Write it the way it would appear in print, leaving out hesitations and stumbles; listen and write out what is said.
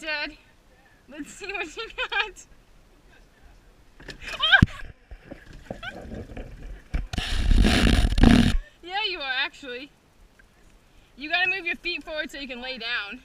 Dad. Let's see what you got. Yeah, you are actually. You gotta move your feet forward so you can lay down.